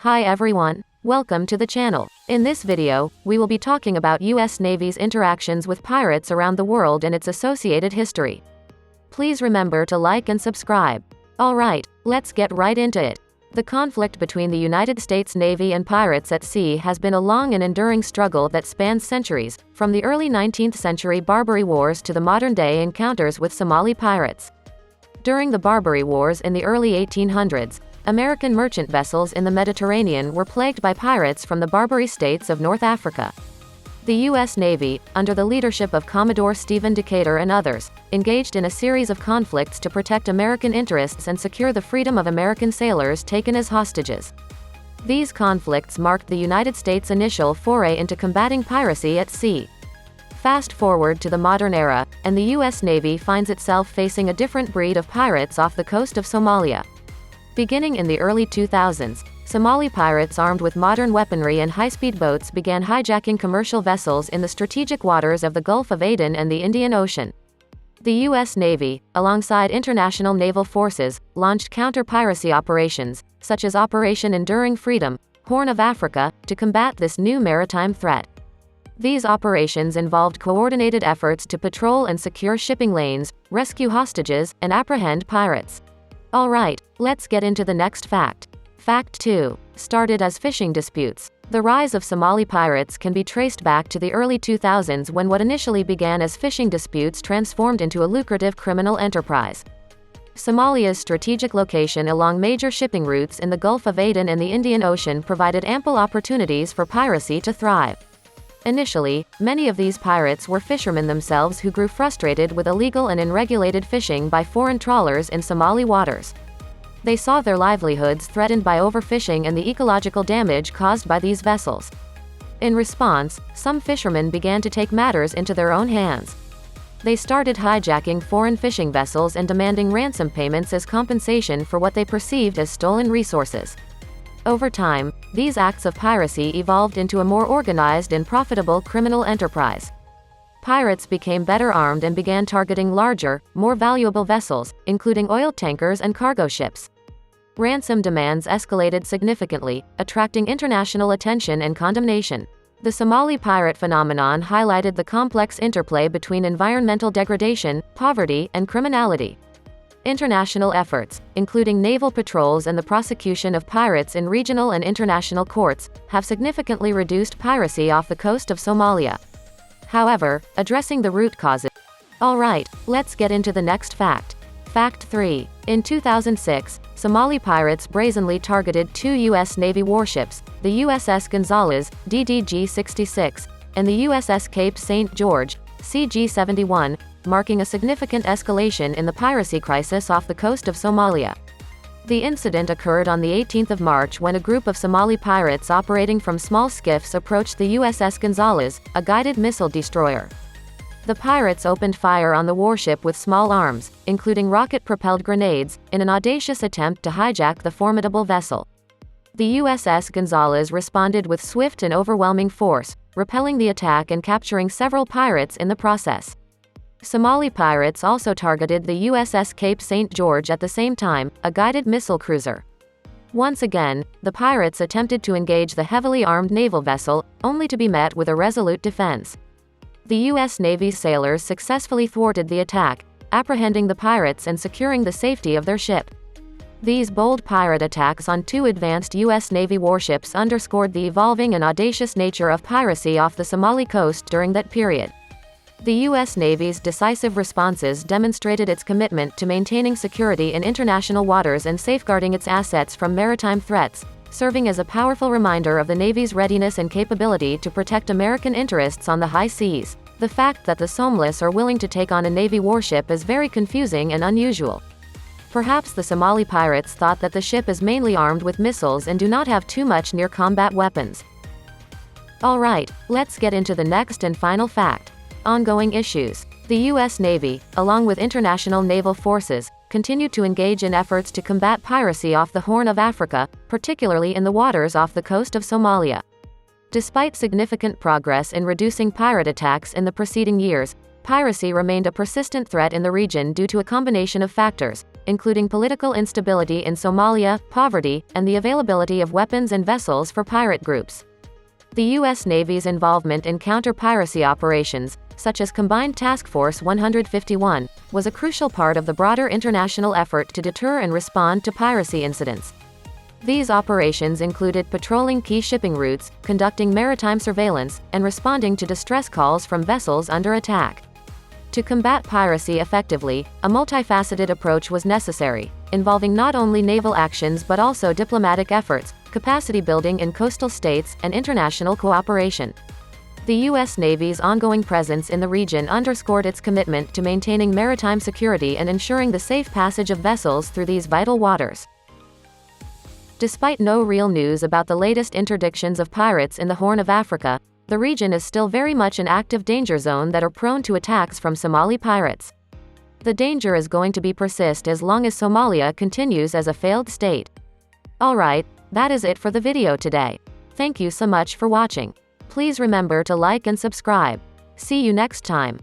Hi everyone, welcome to the channel. In this video, we will be talking about US Navy's interactions with pirates around the world and its associated history. Please remember to like and subscribe. Alright, let's get right into it. The conflict between the United States Navy and pirates at sea has been a long and enduring struggle that spans centuries, from the early 19th century Barbary Wars to the modern-day encounters with Somali pirates. During the Barbary Wars in the early 1800s, American merchant vessels in the Mediterranean were plagued by pirates from the Barbary states of North Africa. The U.S. Navy, under the leadership of Commodore Stephen Decatur and others, engaged in a series of conflicts to protect American interests and secure the freedom of American sailors taken as hostages. These conflicts marked the United States' initial foray into combating piracy at sea. Fast forward to the modern era, and the U.S. Navy finds itself facing a different breed of pirates off the coast of Somalia. Beginning in the early 2000s, Somali pirates armed with modern weaponry and high-speed boats began hijacking commercial vessels in the strategic waters of the Gulf of Aden and the Indian Ocean. The U.S. Navy, alongside international naval forces, launched counter-piracy operations, such as Operation Enduring Freedom, Horn of Africa, to combat this new maritime threat. These operations involved coordinated efforts to patrol and secure shipping lanes, rescue hostages, and apprehend pirates. Alright, let's get into the next fact. Fact 2. Started as fishing disputes. The rise of Somali pirates can be traced back to the early 2000s when what initially began as fishing disputes transformed into a lucrative criminal enterprise. Somalia's strategic location along major shipping routes in the Gulf of Aden and the Indian Ocean provided ample opportunities for piracy to thrive. Initially, many of these pirates were fishermen themselves who grew frustrated with illegal and unregulated fishing by foreign trawlers in Somali waters. They saw their livelihoods threatened by overfishing and the ecological damage caused by these vessels. In response, some fishermen began to take matters into their own hands. They started hijacking foreign fishing vessels and demanding ransom payments as compensation for what they perceived as stolen resources. Over time, these acts of piracy evolved into a more organized and profitable criminal enterprise. Pirates became better armed and began targeting larger, more valuable vessels, including oil tankers and cargo ships. Ransom demands escalated significantly, attracting international attention and condemnation. The Somali pirate phenomenon highlighted the complex interplay between environmental degradation, poverty, and criminality. International efforts, including naval patrols and the prosecution of pirates in regional and international courts, have significantly reduced piracy off the coast of Somalia. However, addressing the root causes. Alright, let's get into the next fact. Fact 3. In 2006, Somali pirates brazenly targeted two U.S. Navy warships, the USS Gonzales, DDG-66, and the USS Cape St. George, CG-71, marking a significant escalation in the piracy crisis off the coast of Somalia. The incident occurred on the 18th of March when a group of Somali pirates operating from small skiffs approached the USS Gonzales, a guided missile destroyer. The pirates opened fire on the warship with small arms, including rocket-propelled grenades, in an audacious attempt to hijack the formidable vessel. The USS Gonzales responded with swift and overwhelming force, repelling the attack and capturing several pirates in the process. Somali pirates also targeted the USS Cape St. George at the same time, a guided missile cruiser. Once again, the pirates attempted to engage the heavily armed naval vessel, only to be met with a resolute defense. The U.S. Navy's sailors successfully thwarted the attack, apprehending the pirates and securing the safety of their ship. These bold pirate attacks on two advanced U.S. Navy warships underscored the evolving and audacious nature of piracy off the Somali coast during that period. The U.S. Navy's decisive responses demonstrated its commitment to maintaining security in international waters and safeguarding its assets from maritime threats, serving as a powerful reminder of the Navy's readiness and capability to protect American interests on the high seas. The fact that the Somalis are willing to take on a Navy warship is very confusing and unusual. Perhaps the Somali pirates thought that the ship is mainly armed with missiles and do not have too much near-combat weapons. Alright, let's get into the next and final fact. Ongoing issues. The U.S. Navy, along with international naval forces, continue to engage in efforts to combat piracy off the Horn of Africa, particularly in the waters off the coast of Somalia. Despite significant progress in reducing pirate attacks in the preceding years, piracy remained a persistent threat in the region due to a combination of factors, including political instability in Somalia, poverty, and the availability of weapons and vessels for pirate groups. The U.S. Navy's involvement in counter-piracy operations, such as Combined Task Force 151, was a crucial part of the broader international effort to deter and respond to piracy incidents. These operations included patrolling key shipping routes, conducting maritime surveillance, and responding to distress calls from vessels under attack. To combat piracy effectively, a multifaceted approach was necessary, involving not only naval actions but also diplomatic efforts, capacity building in coastal states, and international cooperation. The U.S. Navy's ongoing presence in the region underscored its commitment to maintaining maritime security and ensuring the safe passage of vessels through these vital waters. Despite no real news about the latest interdictions of pirates in the Horn of Africa, the region is still very much an active danger zone that are prone to attacks from Somali pirates. The danger is going to persist as long as Somalia continues as a failed state. Alright, that is it for the video today. Thank you so much for watching. Please remember to like and subscribe. See you next time.